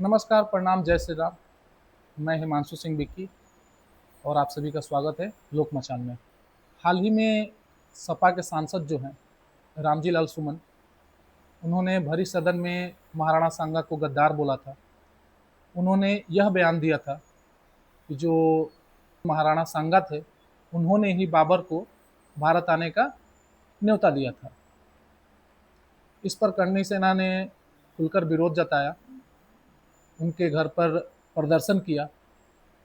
नमस्कार, प्रणाम, जय श्री राम। मैं हिमांशु सिंह बिक्की और आप सभी का स्वागत है लोक मचान में। हाल ही में सपा के सांसद जो हैं रामजी लाल सुमन, उन्होंने भरी सदन में महाराणा सांगा को गद्दार बोला था। उन्होंने यह बयान दिया था कि जो महाराणा सांगा थे, उन्होंने ही बाबर को भारत आने का न्योता दिया था। इस पर करणी सेना ने खुलकर विरोध जताया, उनके घर पर प्रदर्शन किया,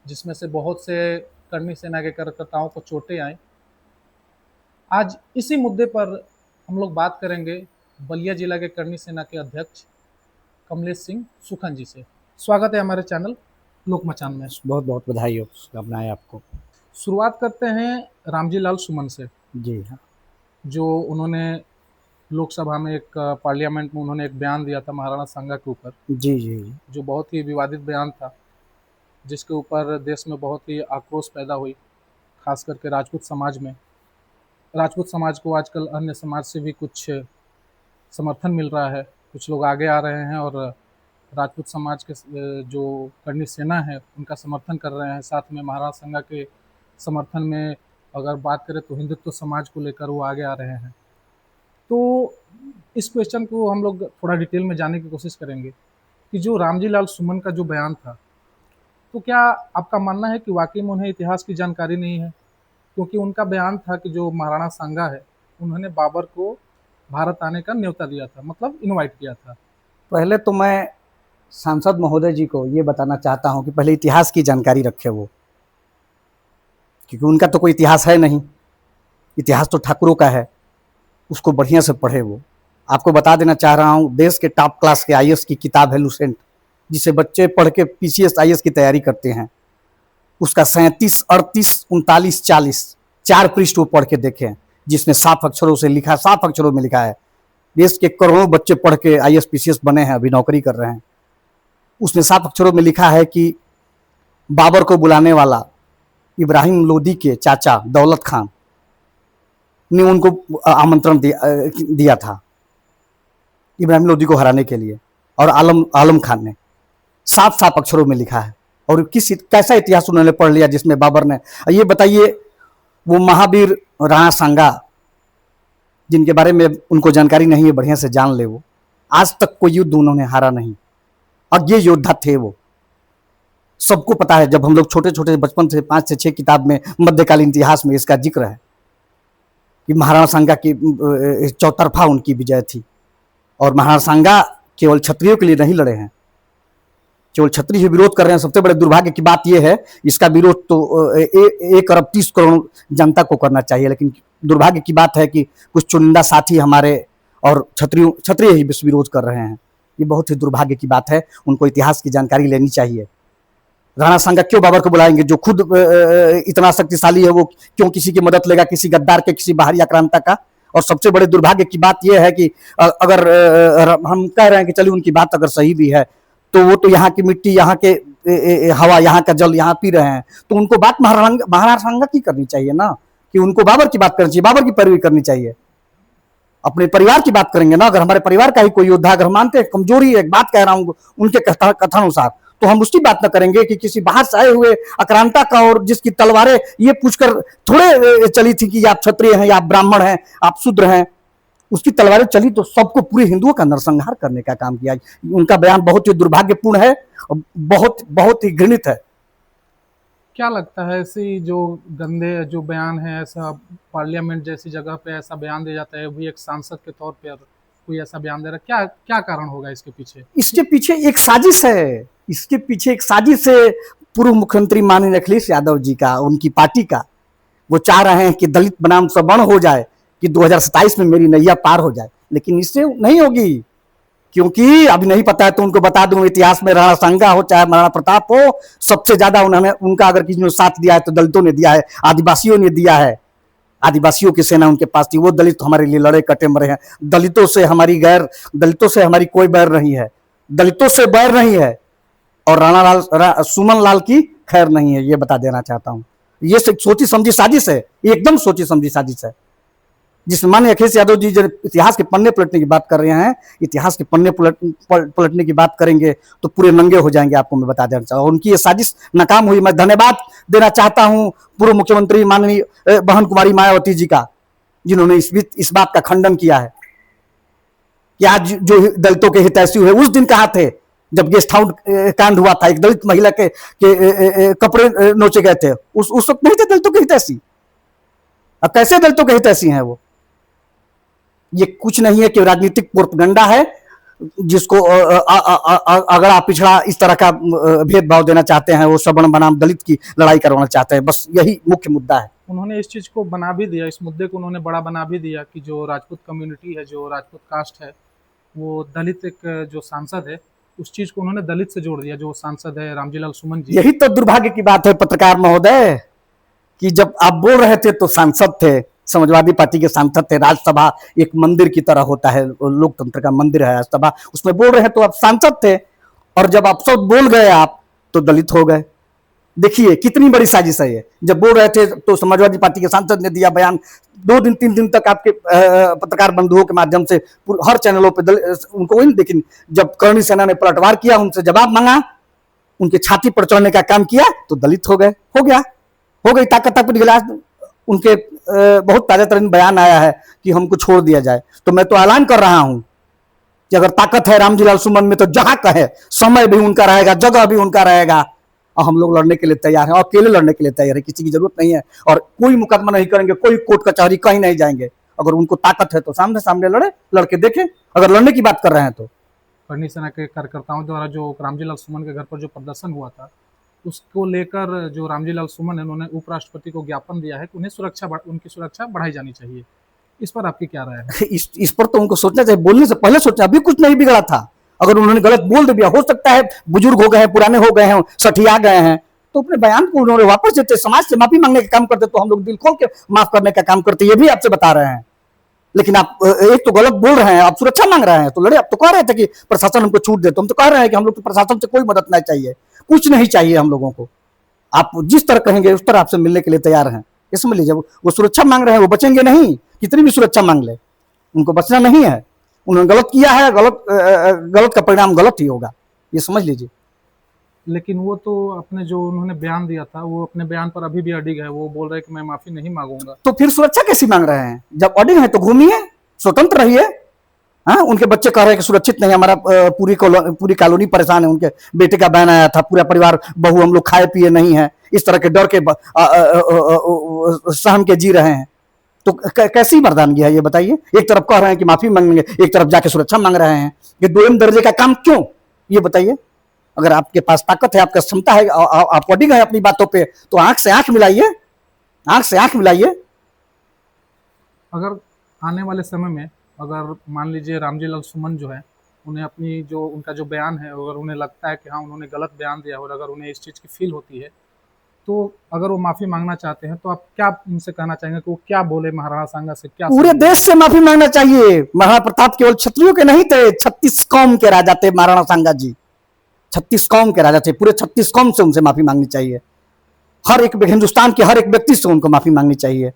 जिसमें से बहुत से करणी सेना के कार्यकर्ताओं को चोटें आई। आज इसी मुद्दे पर हम लोग बात करेंगे बलिया जिला के करणी सेना के अध्यक्ष कमलेश सिंह सुखन जी से। स्वागत है हमारे चैनल लोक मचान में। बहुत बहुत बधाई हो, शुभकामनाएं आपको। शुरुआत करते हैं रामजी लाल सुमन से। जी हाँ। जो उन्होंने लोकसभा में एक पार्लियामेंट में उन्होंने एक बयान दिया था महाराणा सांगा के ऊपर, जी जी जी। जो बहुत ही विवादित बयान था, जिसके ऊपर देश में बहुत ही आक्रोश पैदा हुई, खास करके राजपूत समाज में। राजपूत समाज को आजकल अन्य समाज से भी कुछ समर्थन मिल रहा है, कुछ लोग आगे आ रहे हैं और राजपूत समाज के जो करनी सेना है उनका समर्थन कर रहे हैं। साथ में महाराणा सांगा के समर्थन में अगर बात करें तो हिंदुत्व समाज को लेकर वो आगे आ रहे हैं। तो इस क्वेश्चन को हम लोग थोड़ा डिटेल में जानने की कोशिश करेंगे कि जो रामजी लाल सुमन का जो बयान था, तो क्या आपका मानना है कि वाकई में उन्हें इतिहास की जानकारी नहीं है? क्योंकि उनका बयान था कि जो महाराणा सांगा है, उन्होंने बाबर को भारत आने का न्योता दिया था, मतलब इनवाइट किया था। पहले तो मैं सांसद महोदय जी को ये बताना चाहता हूँ कि पहले इतिहास की जानकारी रखे वो, क्योंकि उनका तो कोई इतिहास है नहीं। इतिहास तो ठाकुरों का है, उसको बढ़िया से पढ़े वो। आपको बता देना चाह रहा हूँ, देश के टॉप क्लास के आईएएस की किताब है लुसेंट, जिसे बच्चे पढ़ के पीसीएस आईएएस की तैयारी करते हैं। उसका 37, 38, 39, 40 4 पृष्ठ वो पढ़ के देखें, जिसमें साफ अक्षरों से लिखा, साफ अक्षरों में लिखा है। देश के करोड़ों बच्चे पढ़ के आईएएस पीसीएस बने हैं, अभी नौकरी कर रहे हैं। उसमें साफ अक्षरों में लिखा है कि बाबर को बुलाने वाला इब्राहिम लोदी के चाचा दौलत खान ने उनको आमंत्रण दिया था इब्राहिम लोदी को हराने के लिए, और आलम खान ने। साफ साफ अक्षरों में लिखा है। और कैसा इतिहास उन्होंने पढ़ लिया जिसमें बाबर ने। ये बताइए, वो महावीर राणा सांगा जिनके बारे में उनको जानकारी नहीं है, बढ़िया से जान ले। वो आज तक कोई युद्ध उन्होंने हारा नहीं, और ये योद्धा थे वो। सबको पता है, जब हम लोग छोटे छोटे बचपन से 5 से 6 किताब में मध्यकालीन इतिहास में इसका जिक्र है कि महाराणा सांगा की चौतरफा उनकी विजय थी। और महाराणा सांगा केवल क्षत्रियों के लिए नहीं लड़े हैं, केवल क्षत्रिय ही विरोध कर रहे हैं। सबसे बड़े दुर्भाग्य की बात यह है, इसका विरोध तो 1 अरब 30 करोड़ जनता को करना चाहिए, लेकिन दुर्भाग्य की बात है कि कुछ चुनिंदा साथी हमारे और क्षत्रिय ही विरोध कर रहे हैं। ये बहुत ही दुर्भाग्य की बात है। उनको इतिहास की जानकारी लेनी चाहिए। राणा सांगा क्यों बाबर को बुलाएंगे? जो खुद इतना शक्तिशाली है, वो क्यों किसी की मदद लेगा, किसी गद्दार के, किसी बाहरी आक्रांता का? और सबसे बड़े दुर्भाग्य की बात यह है कि अगर हम कह रहे हैं कि चलिए उनकी बात अगर सही भी है, तो वो तो यहाँ की मिट्टी, यहाँ के हवा, यहाँ का जल यहाँ पी रहे हैं। तो उनको बात महाराणा सांगा की करनी चाहिए ना, कि उनको बाबर की बात करनी चाहिए, बाबर की पैरवी करनी चाहिए। अपने परिवार की बात करेंगे ना। अगर हमारे परिवार का ही कोई योद्धा अगर मानते हैं कमजोरी है, एक बात कह रहा हूँ उनके कथनानुसार, तो हम उसकी बात न करेंगे कि किसी बाहर से आए हुए आक्रांता का, और जिसकी तलवारें ये पूछकर थोड़े चली थी कि आप क्षत्रिय हैं या आप ब्राह्मण हैं, आप शूद्र हैं। उसकी तलवारें चली तो सबको, पूरे हिंदुओं का नरसंहार करने का काम किया। उनका बयान बहुत ही दुर्भाग्यपूर्ण है और बहुत बहुत ही घृणित है। क्या लगता है, ऐसी जो गंदे जो बयान है, ऐसा पार्लियामेंट जैसी जगह पे ऐसा बयान दिया जाता है, वो भी एक सांसद के तौर पर कोई ऐसा बयान दे रहा है, क्या क्या कारण होगा इसके पीछे? इसके पीछे एक साजिश है। इसके पीछे एक साजिश है पूर्व मुख्यमंत्री माननीय अखिलेश यादव जी का, उनकी पार्टी का। वो चाह रहे हैं कि दलित बनाम सवर्ण हो जाए, कि 2027 में मेरी नैया पार हो जाए, लेकिन इससे नहीं होगी। क्योंकि अभी नहीं पता है तो उनको बता दूं, इतिहास में राणा सांगा हो चाहे महाराणा प्रताप हो, सबसे ज्यादा उन्होंने, उनका अगर किसी ने साथ दिया है तो दलितों ने दिया है, आदिवासियों ने दिया है। आदिवासियों की सेना उनके पास थी। वो दलित हमारे लिए लड़े, कटे, मरे हैं। दलितों से हमारी कोई बैर नहीं है, दलितों से बैर नहीं है। और सुमन लाल की खैर नहीं है, ये बता देना चाहता हूं। ये सोची समझी साजिश है, एकदम सोची समझी साजिश है। जिसमें माननीय अखिलेश यादव जी जो इतिहास के पन्ने पलटने की बात कर रहे हैं, इतिहास के पन्ने पलटने की बात करेंगे तो पूरे नंगे हो जाएंगे, आपको मैं बता देना चाहता हूँ। उनकी ये साजिश नाकाम हुई। मैं धन्यवाद देना चाहता हूँ पूर्व मुख्यमंत्री माननीय बहन कुमारी मायावती जी का, जिन्होंने इस बात का खंडन किया है कि आज जो दलितों के हितैषी हुए उस दिन कहाँ थे जब गेस्ट हाउस कांड हुआ था, एक दलित महिला के कपड़े नोचे गए थे, उस वक्त नहीं थे दलितों के हितैषी। अब कैसे दलितों के हितैषी हैं वो? ये कुछ नहीं है कि राजनीतिक प्रोपेगेंडा है, जिसको अगर आप पिछड़ा इस तरह का भेदभाव देना चाहते हैं, वो सवर्ण बनाम दलित की लड़ाई करवाना चाहते हैं, बस यही मुख्य मुद्दा है। उन्होंने इस चीज़ को बना भी दिया, इस मुद्दे को उन्होंने बड़ा बना भी दिया कि जो राजपूत कम्युनिटी है, जो राजपूत कास्ट है, वो दलित एक जो सांसद है, उस चीज़ को उन्होंने दलित से जोड़ दिया। जो सांसद है रामजीलाल सुमन जी, यही तो दुर्भाग्य की बात है पत्रकार महोदय, कि जब आप बोल रहे थे तो सांसद थे, समाजवादी पार्टी के सांसद थे। राज्यसभा एक मंदिर की तरह होता है, लोकतंत्र का मंदिर है राज्यसभा, उसमें बोल रहे हैं तो आप सांसद थे, और जब आप सब बोल गए आप तो दलित हो गए। देखिए कितनी बड़ी साजिश है ये। जब बोल रहे थे तो समाजवादी पार्टी के सांसद ने दिया बयान, 2 दिन 3 दिन तक आपके पत्रकार बंधुओं के माध्यम से हर चैनलों पे उनको वही, लेकिन जब करणी सेना ने पलटवार किया, उनसे जवाब मांगा, उनके छाती पर चढ़ने का काम किया तो दलित हो गए। हो गई ताकत पर गिलास। उनके बहुत ताज़ातरीन बयान आया है कि हमको छोड़ दिया जाए, तो मैं तो ऐलान कर रहा हूं कि अगर ताकत है रामजीलाल सुमन में तो जहां कहे समय भी उनका रहेगा, जगह भी उनका रहेगा, और हम लोग लड़ने के लिए तैयार हैं, और अकेले लड़ने के लिए तैयार है, किसी की जरूरत नहीं है, और कोई मुकदमा नहीं करेंगे, कोई कोर्ट कचहरी कहीं नहीं जाएंगे। अगर उनको ताकत है तो सामने सामने लड़े, लड़के देखें। अगर लड़ने की बात कर रहे हैं तो करणी सेना के कार्यकर्ताओं द्वारा जो रामजीलाल सुमन के घर पर जो प्रदर्शन हुआ था, उसको लेकर जो रामजीलाल सुमन है, उन्होंने उपराष्ट्रपति को ज्ञापन दिया है कि उनकी सुरक्षा बढ़ाई जानी चाहिए। इस पर आपकी क्या राय है? इस पर तो उनको सोचना चाहिए, बोलने से पहले सोचना। अभी कुछ नहीं बिगड़ा था, अगर उन्होंने गलत बोल दिया, हो सकता है बुजुर्ग हो गए हैं, पुराने हो गए हैं, सठिया गए हैं, तो अपने बयान को उन्होंने वापस देते, समाज से माफी मांगने का काम करते, तो हम लोग दिल खोल के माफ करने का काम करते, ये भी आपसे बता रहे हैं। लेकिन आप एक तो गलत बोल रहे हैं, आप सुरक्षा मांग रहे हैं, तो लड़े। आप तो कह रहे थे कि प्रशासन हमको छूट दे, तो हम तो कह रहे हैं कि हम लोग तो प्रशासन से कोई मदद नहीं चाहिए, कुछ नहीं चाहिए हम लोगों को। आप जिस तरह कहेंगे उस तरह आपसे मिलने के लिए तैयार हैं। ये समझ लीजिए, वो सुरक्षा मांग रहे हैं, वो बचेंगे नहीं, कितनी भी सुरक्षा मांग ले, उनको बचना नहीं है। उन्होंने गलत किया है, गलत का परिणाम गलत ही होगा, ये समझ लीजिए। लेकिन वो तो अपने जो उन्होंने बयान दिया था, वो अपने बयान पर अभी भी अडिग है। वो बोल रहे हैं कि मैं माफी नहीं मांगूंगा। तो फिर सुरक्षा कैसी मांग रहे हैं? जब अडिग है तो घूमिए, स्वतंत्र रहिए। हाँ, उनके बच्चे कह रहे हैं कि सुरक्षित नहीं, हमारा पूरी कॉलोनी परेशान है। उनके बेटे का बयान आया था, पूरा परिवार बहू हम लोग खाए पिए नहीं है, इस तरह के डर के सहम के जी रहे हैं। तो कैसी मर्दानगी है ये बताइए? एक तरफ कह रहे हैं कि माफी मांगेंगे, एक तरफ जाके सुरक्षा मांग रहे हैं। ये दोयम दर्जे का काम क्यों, ये बताइए? अगर आपके पास ताकत है, आपका क्षमता है, आप अडिग है अपनी बातों पे, तो आंख से आंख मिलाइए, आंख से आंख मिलाइए। अगर आने वाले समय में अगर मान लीजिए रामजीलाल सुमन जो है, उन्हें अपनी जो उनका जो बयान है, अगर उन्हें लगता है कि हाँ उन्होंने गलत बयान दिया, और अगर उन्हें इस चीज़ की फील होती है, तो अगर वो माफ़ी मांगना चाहते हैं, तो आप क्या उनसे कहना चाहेंगे कि वो क्या बोले महाराणा सांगा से? क्या पूरे देश से माफी मांगना चाहिए। महाराणा प्रताप केवल क्षत्रियों के नहीं थे, 36 कौम के राजा थे महाराणा सांगा जी। 36 कौम के राजा थे, पूरे 36 कौम से उनसे माफी मांगनी चाहिए। हर एक हिंदुस्तान के हर एक व्यक्ति से उनको माफी मांगनी चाहिए।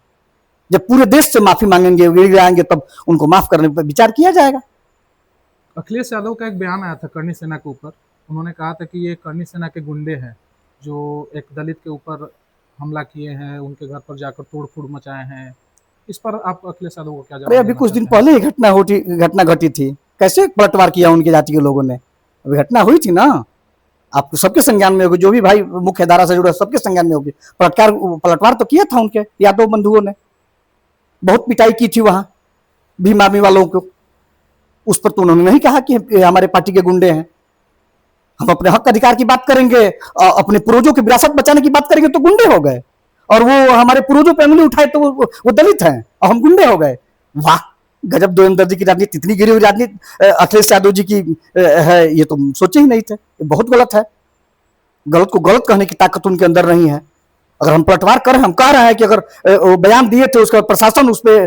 जब पूरे देश से माफी मांगेंगे, गिड़गिड़ाएंगे, तब उनको माफ करने पर विचार किया जाएगा। अखिलेश यादव का एक बयान आया था करणी सेना के ऊपर। उन्होंने कहा था कि ये करणी सेना के गुंडे हैं, जो एक दलित के ऊपर हमला किए हैं, उनके घर पर जाकर तोड़ फोड़ मचाए हैं। इस पर आप अखिलेश यादव को क्या जवाब? अरे अभी कुछ दिन पहले ही घटना घटी थी, कैसे पलटवार किया उनकी जाति के लोगों ने? अभी घटना हुई थी ना, आपको सबके संज्ञान में होगी, जो भी भाई मुख्य धारा से जुड़ा सबके संज्ञान में होगी। पलटवार तो किया था उनके यादव बंधुओं ने, बहुत पिटाई की थी वहां भीम आर्मी वालों को। उस पर तो उन्होंने नहीं कहा कि हमारे पार्टी के गुंडे हैं। हम अपने हक अधिकार की बात करेंगे, अपने पूर्वजों की विरासत बचाने की बात करेंगे तो गुंडे हो गए, और वो हमारे पूर्वजों पे उंगली उठाए तो वो दलित हैं और हम गुंडे हो गए। वाह, गजब दोयम दर्जे की राजनीति, इतनी गिरी हुई राजनीति अखिलेश यादव जी की है, ये तो सोचे ही नहीं थे। ये बहुत गलत है। गलत को गलत कहने की ताकत उनके अंदर नहीं है। अगर हम पलटवार करें, हम कह रहे हैं कि अगर वो बयान दिए थे, उसका प्रशासन उस पर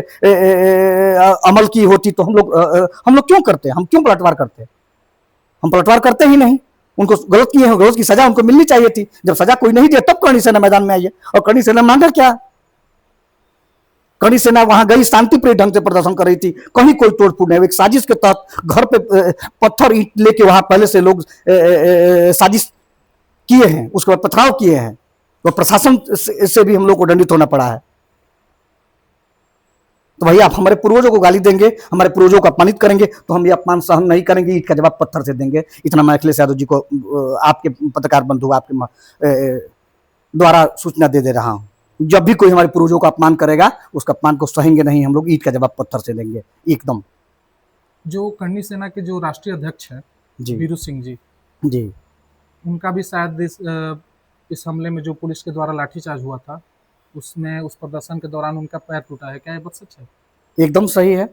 अमल की होती, तो हम लोग क्यों करते? हम क्यों पलटवार करते? हम पलटवार करते ही नहीं। उनको गलत किए हैं, गलत की सजा उनको मिलनी चाहिए थी। जब सजा कोई नहीं दिया, तब करणी सेना मैदान में आई है। और करणी सेना मांगा क्या? कड़ी सेना वहां गई, शांतिप्रिय ढंग से प्रदर्शन कर रही थी, कहीं कोई तोड़फोड़ नहीं, एक साजिश के तहत घर पे पत्थर ईंट लेके वहां पहले से लोग साजिश किए हैं, उसके बाद पथराव किए हैं, तो प्रशासन से भी हम लोग को दंडित होना पड़ा है। तो भैया आप हमारे पूर्वजों को गाली देंगे, हमारे पूर्वजों को अपमानित करेंगे, तो हम ये अपमान सहन नहीं करेंगे, ईंट का जवाब पत्थर से देंगे। इतना मैं अखिलेश यादव जी को आपके पत्रकार बंधु आपके द्वारा सूचना दे रहा हूं। जब भी कोई हमारे पूर्वजों का अपमान करेगा, उसका अपमान को सहेंगे नहीं, हम लोग ईंट का जवाब पत्थर से देंगे एकदम। जो करनी सेना के जो राष्ट्रीय अध्यक्ष हैं जी वीरू सिंह जी, जी उनका भी शायद इस हमले में जो पुलिस के द्वारा लाठीचार्ज हुआ था, उसमें उस प्रदर्शन के दौरान उनका पैर टूटा है, क्या ये बात सच है? एकदम सही है,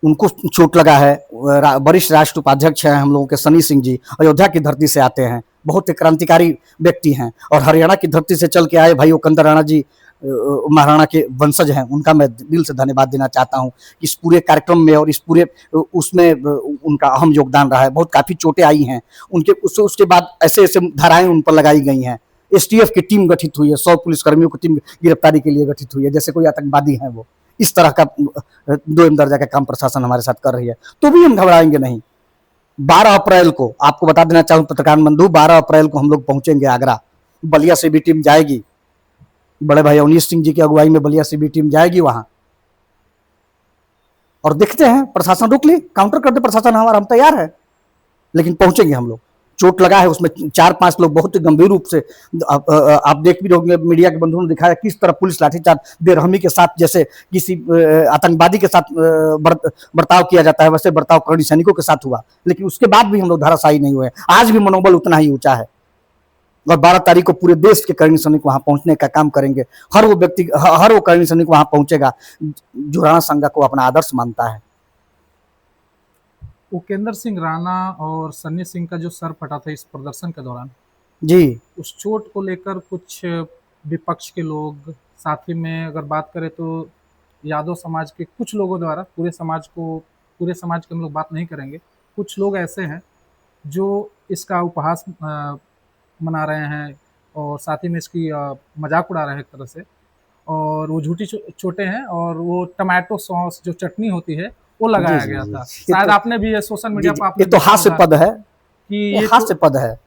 उनको चोट लगा है। वरिष्ठ राष्ट्र उपाध्यक्ष हैं हम लोगों के सनी सिंह जी, अयोध्या की धरती से आते हैं, बहुत ही क्रांतिकारी व्यक्ति हैं, और हरियाणा की धरती से चल के आए भाई उकंदर राणा जी महाराणा के वंशज हैं, उनका मैं दिल से धन्यवाद देना चाहता हूं। इस पूरे कार्यक्रम में और इस पूरे उसमें उनका अहम योगदान रहा है। बहुत काफ़ी चोटें आई हैं उनके, उसके बाद ऐसे ऐसे धाराएं उन पर लगाई गई हैं। एसटीएफ की टीम गठित हुई है, 100 पुलिसकर्मियों की टीम गिरफ्तारी के लिए गठित हुई है, जैसे कोई आतंकवादी है वो। इस तरह का 2M दर्जा का काम प्रशासन हमारे साथ कर रही है, तो भी हम घबराएंगे नहीं। 12 अप्रैल को आपको बता देना चाहूँ पत्रकार बंधु, 12 अप्रैल को हम लोग पहुंचेंगे आगरा, बलिया से भी टीम जाएगी, बड़े भाई अवनीश सिंह जी की अगुवाई में बलिया से भी टीम जाएगी वहां, और देखते हैं प्रशासन रुक ले, काउंटर कर दे प्रशासन हमारा, हम तैयार है, लेकिन पहुंचेंगे हम लोग। चोट लगा है उसमें 4-5 लोग बहुत ही गंभीर रूप से, आप देख भी रहोगे मीडिया के बंधुओं ने दिखाया किस तरह पुलिस लाठीचार्ज बेरहमी के साथ, जैसे किसी आतंकवादी के साथ बर्ताव किया जाता है, वैसे बर्ताव करनी सैनिकों के साथ हुआ, लेकिन उसके बाद भी हम लोग धराशायी नहीं हुए। आज भी मनोबल उतना ही ऊंचा है, और 12 तारीख को पूरे देश के कर्णी सैनिक वहां पहुंचने का काम करेंगे। हर वो कर्णी सैनिक वहां पहुंचेगा जो राणा संघा को अपना आदर्श मानता है। उपेंद्र सिंह राणा और सन्नी सिंह का जो सर फटा था इस प्रदर्शन के दौरान जी, उस चोट को लेकर कुछ विपक्ष के लोग, साथ ही में अगर बात करें तो यादव समाज के कुछ लोगों द्वारा, पूरे समाज की हम लोग बात नहीं करेंगे, कुछ लोग ऐसे हैं जो इसका उपहास मना रहे हैं और साथ ही में इसकी मजाक उड़ा रहे हैं एक तरह से, और वो झूठी चोटें हैं, और वो टमाटो सॉस जो चटनी होती है वो लगाया गया था। शायद आपने भी ये सोशल मीडिया पर आपने ये तो हास्य पद है, कि ये ये हास्य पद है।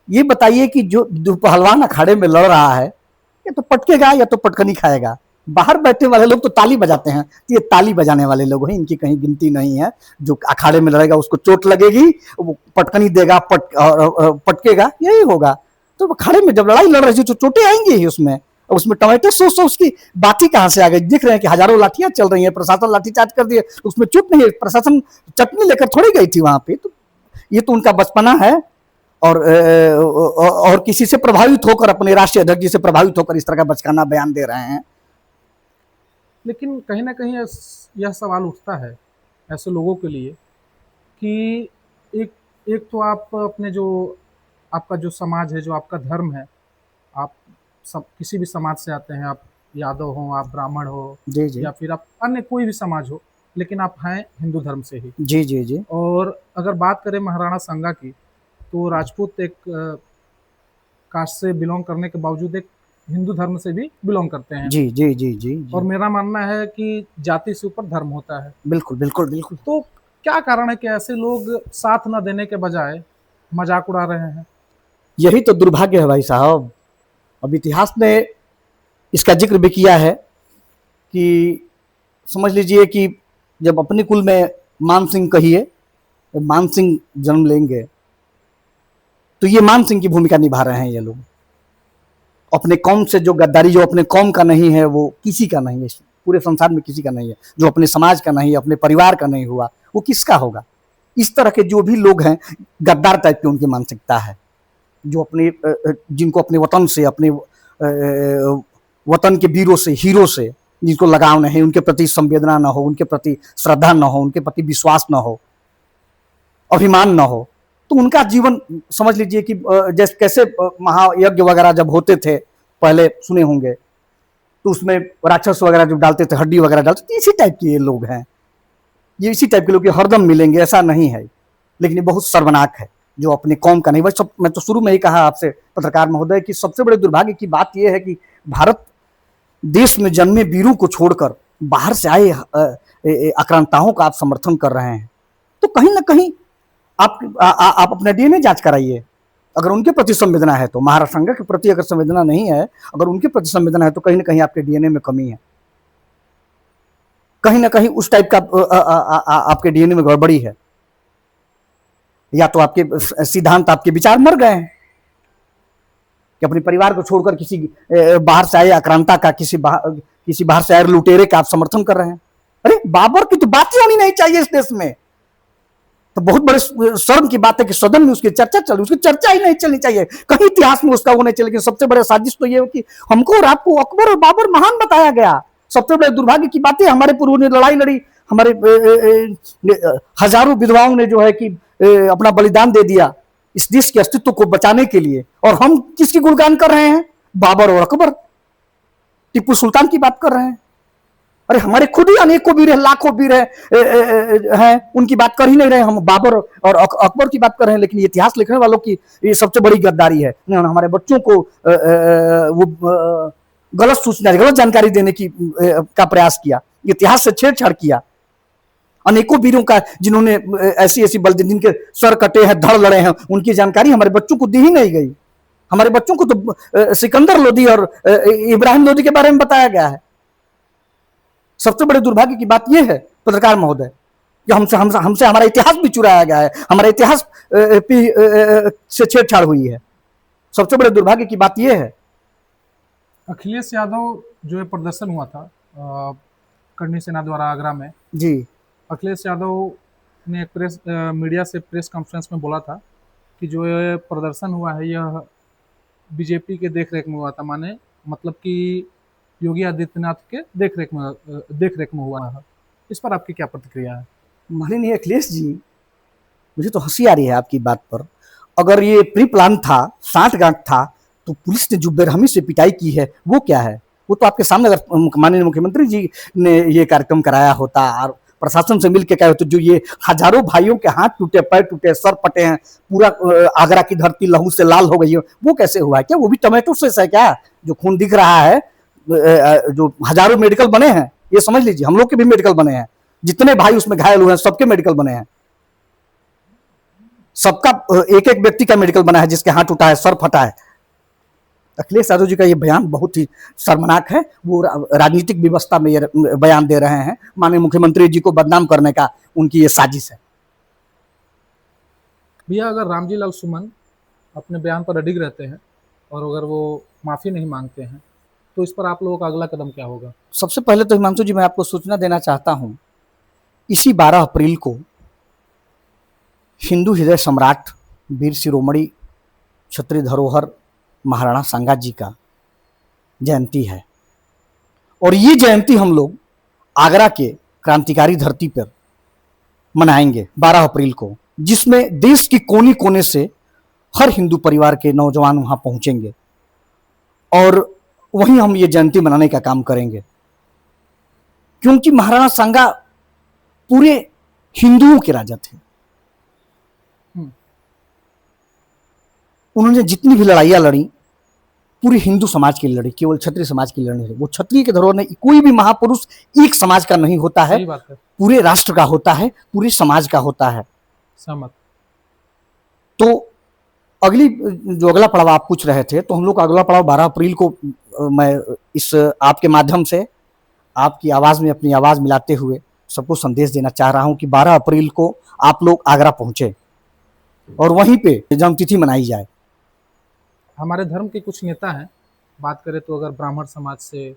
ये बताइए कि जो पहलवान अखाड़े में लड़ रहा है, ये तो पटकेगा या तो पटकनी खाएगा। बाहर बैठे वाले लोग तो ताली बजाते हैं, ये ताली बजाने वाले लोग हैं, इनकी कहीं गिनती नहीं है। जो अखाड़े में लड़ेगा उसको चोट लगेगी, वो पटकनी देगा, पटकेगा, यही होगा। तो अखाड़े में जब लड़ाई लड़ रही थी तो चोटें आएंगी ही उसमें, और उसमें टमाटो सॉस उसकी बात ही कहाँ से आ गई। दिख रहे हैं कि हजारों लाठियां चल रही हैं, प्रशासन लाठीचार्ज कर दिए, उसमें चुप नहीं है, प्रशासन चटनी लेकर थोड़ी गई थी वहां पे। तो ये तो उनका बचपना है, और किसी से प्रभावित होकर, अपने राष्ट्रीय अध्यक्ष जी से प्रभावित होकर इस तरह का बचकाना बयान दे रहे हैं। लेकिन कहीं ना कहीं यह सवाल उठता है ऐसे लोगों के लिए कि एक एक तो आप अपने जो आपका जो समाज है, जो आपका धर्म है, आप सब किसी भी समाज से आते हैं, आप यादव हो, आप ब्राह्मण हो, जी जी या फिर आप अन्य कोई भी समाज हो, लेकिन आप हैं हिंदू धर्म से ही। जी जी जी और अगर बात करें महाराणा संगा की, तो राजपूत एक कास्ट से बिलोंग करने के बावजूद एक हिंदू धर्म से भी बिलोंग करते हैं। जी जी जी जी जी। और मेरा मानना है कि जाति से ऊपर धर्म होता है। बिल्कुल बिल्कुल बिल्कुल। तो क्या कारण है कि ऐसे लोग साथ न देने के बजाय मजाक उड़ा रहे हैं? यही तो दुर्भाग्य है भाई साहब। अब इतिहास ने इसका जिक्र भी किया है कि समझ लीजिए कि जब अपने कुल में मान सिंह कहिए, मान सिंह जन्म लेंगे, तो ये मान सिंह की भूमिका निभा रहे हैं ये लोग। अपने कौम से जो गद्दारी, जो अपने कौम का नहीं है, वो किसी का नहीं है, पूरे संसार में किसी का नहीं है। जो अपने समाज का नहीं है, अपने परिवार का नहीं हुआ, वो किसका होगा? इस तरह के जो भी लोग हैं, गद्दार टाइप की उनकी मानसिकता है, जो अपने जिनको अपने वतन से, अपने वतन के वीरों से, हीरो से जिनको लगाव नहीं, उनके प्रति संवेदना न हो, उनके प्रति श्रद्धा न हो, उनके प्रति विश्वास न हो, अभिमान न हो, तो उनका जीवन समझ लीजिए कि जैसे कैसे महायज्ञ वगैरह जब होते थे, पहले सुने होंगे, तो उसमें राक्षस वगैरह जब डालते थे, हड्डी वगैरह डालते थे, इसी टाइप के ये लोग हैं। ये इसी टाइप के लोग हरदम मिलेंगे, ऐसा नहीं है। लेकिन ये बहुत शर्मनाक है जो अपने कौम का नहीं। बस मैं तो शुरू में ही कहा आपसे पत्रकार महोदय कि सबसे बड़े दुर्भाग्य की बात यह है कि भारत देश में जन्मे वीरों को छोड़कर बाहर से आए आक्रांताओं का आप समर्थन कर रहे हैं, तो कहीं ना कहीं आप अपना डीएनए जांच कराइए। अगर उनके प्रति संवेदना है तो, महाराष्ट्र संघ के प्रति अगर संवेदना नहीं है, अगर उनके प्रति संवेदना है तो कहीं ना कहीं आपके डीएनए में कमी है, कहीं ना कहीं उस टाइप का आपके डीएनए में गड़बड़ी है, या तो आपके सिद्धांत, आपके विचार मर गए हैं कि अपने परिवार को छोड़कर किसी बाहर से आए आक्रांता का, किसी बाहर से आए लुटेरे का आप समर्थन कर रहे हैं। अरे बाबर की तो बात ही होनी नहीं चाहिए इस देश में। तो बहुत बड़े शर्म की बात है कि सदन में उसकी चर्चा चल रही, उसकी चर्चा ही नहीं चलनी चाहिए, कहीं इतिहास में उसका वो नहीं चले। लेकिन सबसे बड़े साजिश तो ये हो कि हमको और आपको अकबर और बाबर महान बताया गया। सबसे बड़े दुर्भाग्य की बात है, हमारे पूर्वजों ने लड़ाई लड़ी, हमारे हजारों विधवाओं ने जो है कि अपना बलिदान दे दिया इस देश के अस्तित्व को बचाने के लिए, और हम किसकी गुणगान कर रहे हैं? बाबर और अकबर, टीपू सुल्तान की बात कर रहे हैं। अरे हमारे खुद ही अनेकों वीर हैं, लाखों वीर हैं, उनकी बात कर ही नहीं रहे, हम बाबर और अकबर की बात कर रहे हैं। लेकिन इतिहास लिखने वालों की ये सबसे बड़ी गद्दारी है। हमारे बच्चों को वो गलत सूचना, गलत जानकारी देने का प्रयास किया, इतिहास से छेड़छाड़ किया। अनेकों वीरों का जिन्होंने ऐसी ऐसी बल, जिनके सर कटे हैं, धड़ लड़े हैं, उनकी जानकारी हमारे बच्चों को दी ही नहीं गई। हमारे बच्चों को तो सिकंदर लोदी और इब्राहिम लोदी के बारे में बताया गया है। सबसे बड़े दुर्भाग्य की बात यह है पत्रकार महोदय कि हमसे हमारा इतिहास भी चुराया गया है, हमारा इतिहास से छेड़छाड़ हुई है। सबसे बड़े दुर्भाग्य की बात यह है। अखिलेश यादव जो है प्रदर्शन हुआ था करनी सेना द्वारा आगरा में जी, अखिलेश यादव ने एक मीडिया से प्रेस कॉन्फ्रेंस में बोला था कि जो ये प्रदर्शन हुआ है यह बीजेपी के देखरेख में हुआ था, माने मतलब कि योगी आदित्यनाथ के देखरेख में हुआ है। इस पर आपकी क्या प्रतिक्रिया है? माननीय अखिलेश जी, मुझे तो हंसी आ रही है आपकी बात पर। अगर ये प्री प्लान था, साठगांठ था, तो पुलिस ने जो बेरहमी से पिटाई की है वो क्या है? वो तो आपके सामने, अगर माननीय मुख्यमंत्री जी ने ये कार्यक्रम कराया होता और प्रशासन से मिलकर क्या होता, जो ये हजारों भाइयों के हाथ टूटे, पैर टूटे, सर फटे हैं, पूरा आगरा की धरती लहू से लाल हो गई है, वो कैसे हुआ है? क्या वो भी टमाटो से है क्या? जो खून दिख रहा है, जो हजारों मेडिकल बने हैं, ये समझ लीजिए हम लोग के भी मेडिकल बने हैं, जितने भाई उसमें घायल हुए हैं सबके मेडिकल बने हैं, सबका एक एक व्यक्ति का मेडिकल बना है जिसके हाथ टूटा है, सर फटा है। अखिलेश यादव जी का ये बयान बहुत ही शर्मनाक है। वो राजनीतिक व्यवस्था में ये बयान दे रहे हैं, माननीय मुख्यमंत्री जी को बदनाम करने का उनकी ये साजिश है। भैया, अगर रामजी लाल सुमन अपने बयान पर अडिग रहते हैं और अगर वो माफी नहीं मांगते हैं तो इस पर आप लोगों का अगला कदम क्या होगा? सबसे पहले तो हिमांशु जी, मैं आपको सूचना देना चाहता हूं, इसी 12 अप्रैल को हिंदू हृदय सम्राट वीर शिरोमणि क्षत्रिय धरोहर महाराणा सांगा जी का जयंती है, और ये जयंती हम लोग आगरा के क्रांतिकारी धरती पर मनाएंगे 12 अप्रैल को, जिसमें देश की कोने कोने से हर हिंदू परिवार के नौजवान वहां पहुंचेंगे और वहीं हम ये जयंती मनाने का काम करेंगे। क्योंकि महाराणा सांगा पूरे हिंदुओं के राजा थे। उन्होंने जितनी भी लड़ाइयां लड़ी पूरी हिंदू समाज के लिए लड़ी, केवल क्षत्रिय समाज के लिए लड़ी। वो क्षत्रिय के धरोहर ने, कोई भी महापुरुष एक समाज का नहीं होता है, पूरे राष्ट्र का होता है, पूरे समाज का होता है। सहमत। तो जो अगला पड़ाव आप पूछ रहे थे, तो हम लोग का अगला पड़ाव 12 अप्रैल को मैं इस आपके माध्यम से आपकी आवाज में अपनी आवाज मिलाते हुए सबको संदेश देना चाह रहा हूं कि 12 अप्रैल को आप लोग आगरा पहुंचे और वहीं पे जन्मतिथि मनाई जाए। हमारे धर्म के कुछ नेता हैं, बात करें तो अगर ब्राह्मण समाज से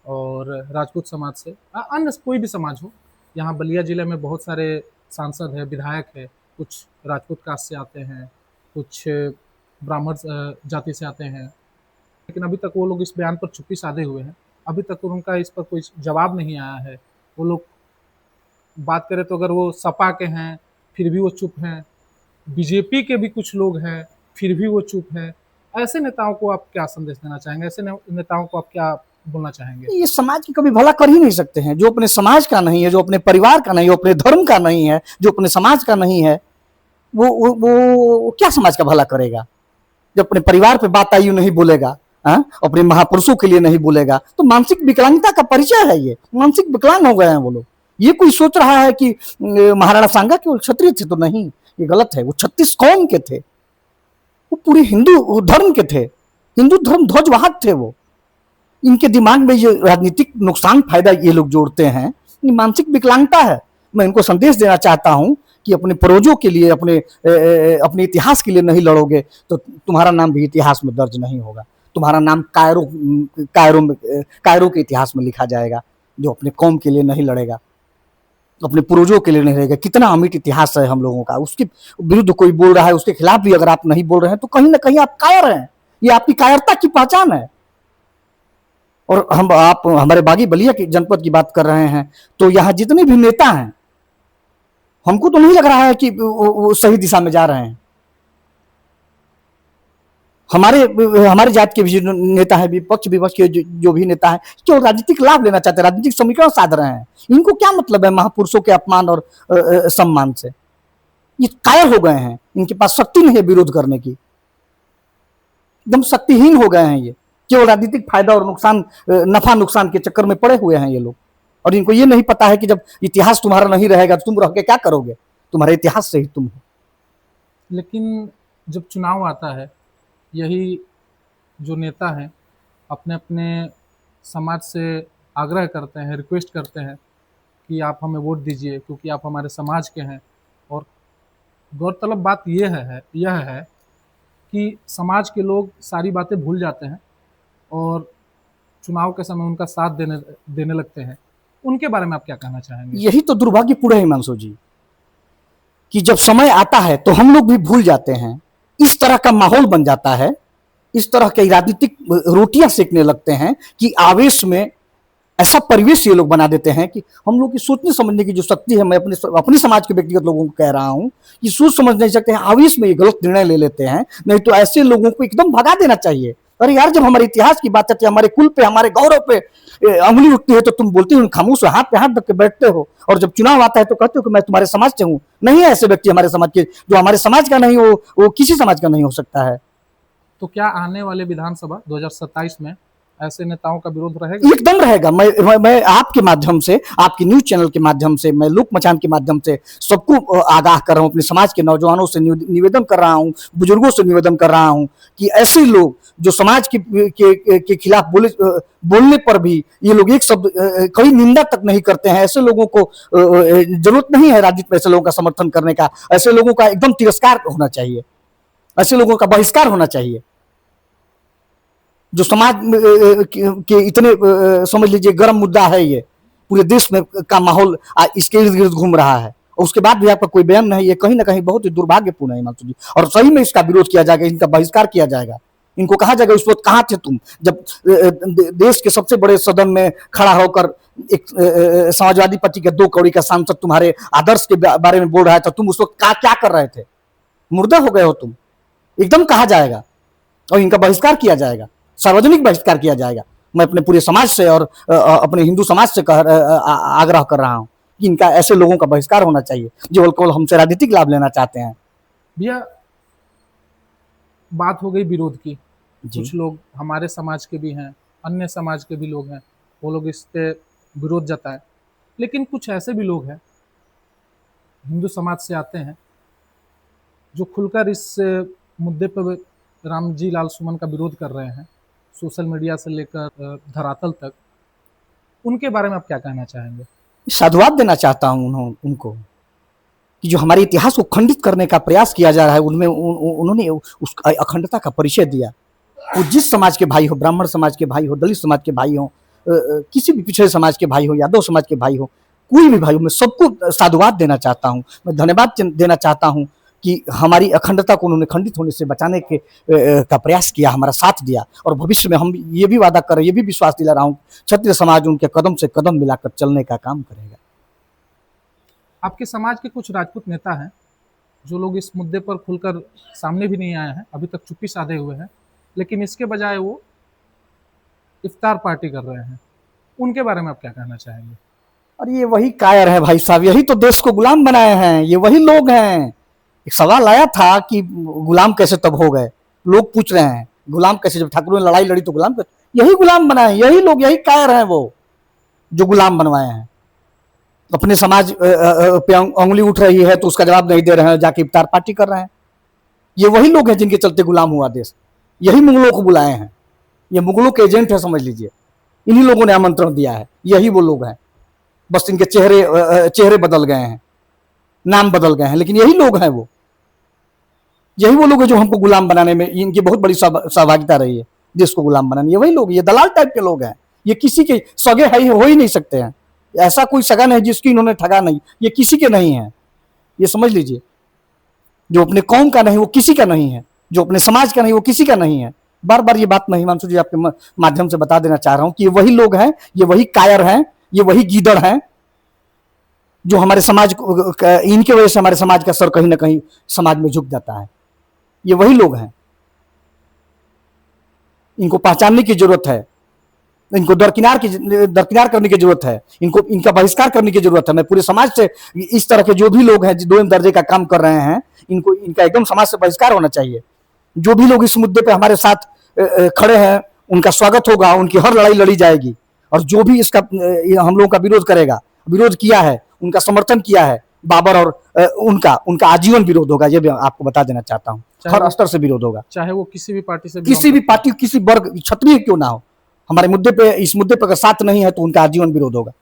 और राजपूत समाज से, अन्य कोई भी समाज हो, यहाँ बलिया जिले में बहुत सारे सांसद है, विधायक है, कुछ राजपूत कास्ट से आते हैं, कुछ ब्राह्मण जाति से आते हैं, लेकिन अभी तक वो लोग इस बयान पर चुप्पी साधे हुए हैं। अभी तक उनका इस पर कोई जवाब नहीं आया है। वो लोग बात करें तो अगर वो सपा के हैं फिर भी वो चुप हैं, बीजेपी के भी कुछ लोग हैं फिर भी वो चुप हैं। ऐसे नेताओं को आप क्या संदेश देना चाहेंगे? ऐसे नेताओं को आप क्या बोलना चाहेंगे? ये समाज की कभी भला कर ही नहीं सकते हैं। जो अपने समाज का नहीं है, जो अपने परिवार का नहीं है, अपने धर्म का नहीं है, जो अपने समाज का नहीं है, वो क्या समाज का भला करेगा? जब अपने परिवार पे बात आई नहीं बोलेगा, हाँ, अपने महापुरुषों के लिए नहीं बोलेगा, तो मानसिक विकलांगता का परिचय है। ये मानसिक विकलांग हो गए हैं वो लोग। ये कोई सोच रहा है कि महाराणा सांगा केवल क्षत्रिय थे, तो नहीं, ये गलत है। वो 36 कौम के थे, वो पूरे हिंदू धर्म के थे, हिंदू धर्म ध्वजवाहक थे वो। इनके दिमाग में ये राजनीतिक नुकसान फायदा ये लोग जोड़ते हैं, ये मानसिक विकलांगता है। मैं इनको संदेश देना चाहता हूं कि अपने पूर्वजों के लिए, अपने इतिहास के लिए नहीं लड़ोगे तो तुम्हारा नाम भी इतिहास में दर्ज नहीं होगा। तुम्हारा नाम कायरो के इतिहास में लिखा जाएगा, जो अपने कौम के लिए नहीं लड़ेगा, अपने पूर्वजों के लिए नहीं लड़ेगा। कितना अमिट इतिहास है हम लोगों का। उसके विरुद्ध कोई बोल रहा है, उसके खिलाफ भी अगर आप नहीं बोल रहे हैं तो कहीं ना कहीं आप कायर हैं। ये आपकी कायरता की पहचान है। और आप हमारे बागी बलिया की जनपद की बात कर रहे हैं, तो यहाँ जितने भी नेता हैं, हमको तो नहीं लग रहा है कि वो सही दिशा में जा रहे हैं। हमारे जात के भी नेता है, विपक्ष विपक्ष के जो भी नेता है, जो राजनीतिक लाभ लेना चाहते हैं, राजनीतिक समीकरण साध रहे हैं। इनको क्या मतलब है महापुरुषों के अपमान और सम्मान से? ये कायर हो गए हैं, इनके पास शक्ति नहीं है विरोध करने की, एकदम शक्तिहीन हो गए हैं। ये केवल राजनीतिक फायदा और नुकसान, नफा नुकसान के चक्कर में पड़े हुए हैं ये लोग। और इनको ये नहीं पता है कि जब इतिहास तुम्हारा नहीं रहेगा तो तुम रह के क्या करोगे? तुम्हारे इतिहास से ही तुम हो। लेकिन जब चुनाव आता है, यही जो नेता हैं अपने अपने समाज से आग्रह करते हैं, रिक्वेस्ट करते हैं कि आप हमें वोट दीजिए क्योंकि आप हमारे समाज के हैं। और गौरतलब बात यह है कि समाज के लोग सारी बातें भूल जाते हैं और चुनाव के समय उनका साथ देने लगते हैं। उनके बारे में आप क्या कहना चाहेंगे? यही तो दुर्भाग्यपूर्ण है हिमांशु जी, कि जब समय आता है तो हम लोग भी भूल जाते हैं। इस तरह का माहौल बन जाता है, इस तरह के राजनीतिक रोटियां सेकने लगते हैं कि आवेश में ऐसा परिवेश ये लोग बना देते हैं कि हम लोग की सोचने समझने की जो शक्ति है, मैं अपने समाज के व्यक्तिगत लोगों को कह रहा हूं, कि सोच समझ नहीं सकते हैं, आवेश में ये गलत निर्णय ले लेते हैं। नहीं तो ऐसे लोगों को एकदम भगा देना चाहिए। अरे यार, जब हमारे इतिहास की बात आती है, हमारे कुल पे, हमारे गौरव पे अंगुली उठती है, तो तुम बोलते हो खामोश हाथ पे हाथ रख के बैठते हो। और जब चुनाव आता है तो कहते हो कि मैं तुम्हारे समाज से हूं। नहीं है ऐसे व्यक्ति हमारे समाज के। जो हमारे समाज का नहीं हो, वो किसी समाज का नहीं हो सकता है। तो क्या आने वाले विधानसभा 2027 में ऐसे नेताओं का विरोध रहेगा? एकदम रहेगा। मैं आपके माध्यम से, आपकी न्यूज चैनल के माध्यम से, मैं लोक मचान के माध्यम से सबको आगाह कर रहा हूं, अपने समाज के नौजवानों से निवेदन कर रहा हूं, बुजुर्गों से निवेदन कर रहा हूं कि ऐसे लोग जो समाज के खिलाफ बोलने पर भी ये लोग एक शब्द, कई निंदा तक नहीं करते हैं, ऐसे लोगों को जरूरत नहीं है राजनीति में ऐसे लोगों का समर्थन करने का। ऐसे लोगों का एकदम तिरस्कार होना चाहिए, ऐसे लोगों का बहिष्कार होना चाहिए। जो समाज के इतने समझ लीजिए गर्म मुद्दा है, ये पूरे देश में का माहौल इसके इर्द गिर्द घूम रहा है, और उसके बाद भी आपका कोई बयान नहीं, ये कहीं ना कहीं बहुत ही दुर्भाग्यपूर्ण है हिमांशु जी। और सही में इसका विरोध किया जाएगा, इनका बहिष्कार किया जाएगा। इनको कहा जाएगा उस वक्त कहाँ थे तुम, जब देश के सबसे बड़े सदन में खड़ा होकर एक समाजवादी पार्टी के 2 कौड़ी का सांसद तुम्हारे आदर्श के बारे में बोल रहा था, तुम उस वक्त क्या कर रहे थे? मुर्दा हो गए हो तुम। एकदम कहा जाएगा और इनका बहिष्कार किया जाएगा, सार्वजनिक बहिष्कार किया जाएगा। मैं अपने पूरे समाज से और अपने हिंदू समाज से आग्रह कर रहा हूं कि इनका, ऐसे लोगों का बहिष्कार होना चाहिए जो केवल हमसे राजनीतिक लाभ लेना चाहते हैं। भैया, बात हो गई विरोध की। जी। कुछ लोग हमारे समाज के भी हैं, अन्य समाज के भी लोग हैं, वो लोग इस पे विरोध जताए। लेकिन कुछ ऐसे भी लोग हैं हिंदू समाज से आते हैं जो खुलकर इस मुद्दे पर रामजी लाल सुमन का विरोध कर रहे हैं, सोशल मीडिया से लेकर धरातल तक। उनके बारे में आप क्या कहना चाहेंगे? साधुवाद देना चाहता हूं उनको कि जो हमारे इतिहास को खंडित करने का प्रयास किया जा रहा है, उनमें उन्होंने उस अखंडता का परिचय दिया। वो जिस समाज के भाई हो, ब्राह्मण समाज के भाई हो, दलित समाज के भाई हो, किसी भी पिछड़े समाज के भाई हो, यादव समाज के भाई हो, कोई भी भाई हो, मैं सबको साधुवाद देना चाहता हूं। मैं धन्यवाद देना चाहता हूं कि हमारी अखंडता को उन्होंने खंडित होने से बचाने का प्रयास किया, हमारा साथ दिया। और भविष्य में हम ये भी वादा कर रहे हैं, ये भी विश्वास दिला रहा हूँ, क्षत्रिय समाज उनके कदम से कदम मिलाकर चलने का काम करेगा। आपके समाज के कुछ राजपूत नेता हैं जो लोग इस मुद्दे पर खुलकर सामने भी नहीं आए हैं, अभी तक चुप्पी साधे हुए हैं, लेकिन इसके बजाय वो इफ्तार पार्टी कर रहे हैं। उनके बारे में आप क्या कहना चाहेंगे? और ये वही कायर है भाई साहब, यही तो देश को गुलाम बनाए हैं, ये वही लोग हैं। एक सवाल आया था कि गुलाम कैसे तब हो गए, लोग पूछ रहे हैं। गुलाम कैसे, जब ठाकुरों ने लड़ाई लड़ी तो गुलाम यही गुलाम बनाए, यही लोग, यही कायर हैं वो जो गुलाम बनवाए हैं। अपने समाज पे उंगली उठ रही है तो उसका जवाब नहीं दे रहे हैं, जाके इफ्तार पार्टी कर रहे हैं। ये वही लोग हैं जिनके चलते गुलाम हुआ देश। यही मुगलों को बुलाए हैं, ये मुगलों के एजेंट है समझ लीजिए। इन्हीं लोगों ने आमंत्रण दिया है, यही वो लोग हैं। बस इनके चेहरे बदल गए हैं, नाम बदल गए हैं, लेकिन यही लोग हैं वो। यही वो लोग हैं जो हमको गुलाम बनाने में, इनकी बहुत बड़ी सहभागिता रही है देश को गुलाम बनाने। ये वही लोग, ये दलाल टाइप के लोग हैं। ये किसी के सगे है हो ही नहीं सकते हैं। ऐसा कोई सगा नहीं जिसकी इन्होंने ठगा नहीं, ये किसी के नहीं है, ये समझ लीजिए। जो अपने कौम का नहीं वो किसी का नहीं है, जो अपने समाज का नहीं वो किसी का नहीं है। बार बार ये बात मैं हिमांशु जी आपके माध्यम से बता देना चाह रहा हूं कि ये वही लोग हैं, ये वही कायर हैं, ये वही गीदड़ हैं जो हमारे समाज को, इनके वजह से हमारे समाज का सर कहीं ना कहीं समाज में झुक जाता है। ये वही लोग हैं, इनको पहचानने की जरूरत है, इनको दरकिनार करने की जरूरत है, इनका बहिष्कार करने की जरूरत है। मैं पूरे समाज से इस तरह के जो भी लोग हैं, दो दर्जे का काम कर रहे हैं, इनका एकदम समाज से बहिष्कार होना चाहिए। जो भी लोग इस मुद्दे पे हमारे साथ खड़े हैं उनका स्वागत होगा, उनकी हर लड़ाई लड़ी जाएगी। और जो भी इसका हम लोगों का विरोध करेगा, विरोध किया है, उनका समर्थन किया है बाबर, और उनका आजीवन विरोध होगा। ये भी आपको बता देना चाहता हूँ, हर स्तर से विरोध होगा, चाहे वो किसी भी पार्टी से, किसी भी पार्टी, किसी वर्ग, क्षत्रिय क्यों ना हो। हमारे मुद्दे पे, इस मुद्दे पर अगर साथ नहीं है तो उनका आजीवन विरोध होगा।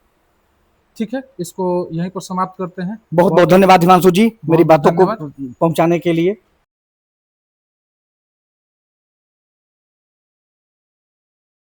ठीक है, इसको यहीं पर समाप्त करते हैं। बहुत बहुत धन्यवाद हिमांशु जी मेरी बातों को पहुंचाने के लिए।